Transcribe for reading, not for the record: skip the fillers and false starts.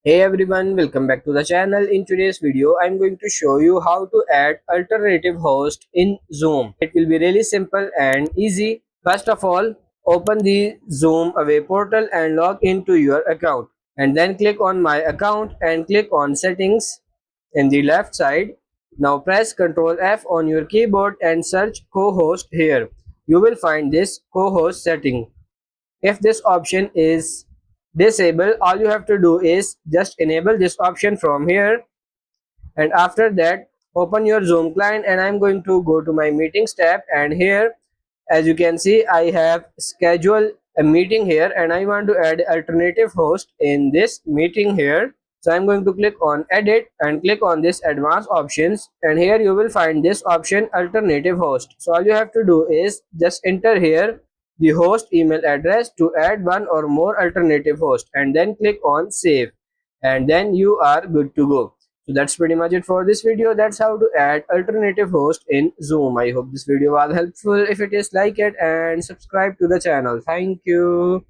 Hey everyone, welcome back to the channel. In today's video, I'm going to show you how to add alternative host in Zoom. It will be really simple and easy. First of all, open the Zoom Away portal and log into your account. And then click on My Account and click on Settings in the left side. Now press Ctrl F on your keyboard and search co-host here. You will find this co-host setting. If this option is disabled, all you have to do is just enable this option from here, and after that open your Zoom client, and I'm going to go to my meetings tab, and here as you can see I have schedule a meeting here and I want to add alternative host in this meeting here. So I'm going to click on edit and click on this advanced options, and here you will find this option alternative host. So all you have to do is just enter here the host email address to add one or more alternative host, and then click on save, and then you are good to go. So that's pretty much it for this video. That's how to add alternative host in Zoom. I hope this video was helpful. If it is, like it and subscribe to the channel. Thank you.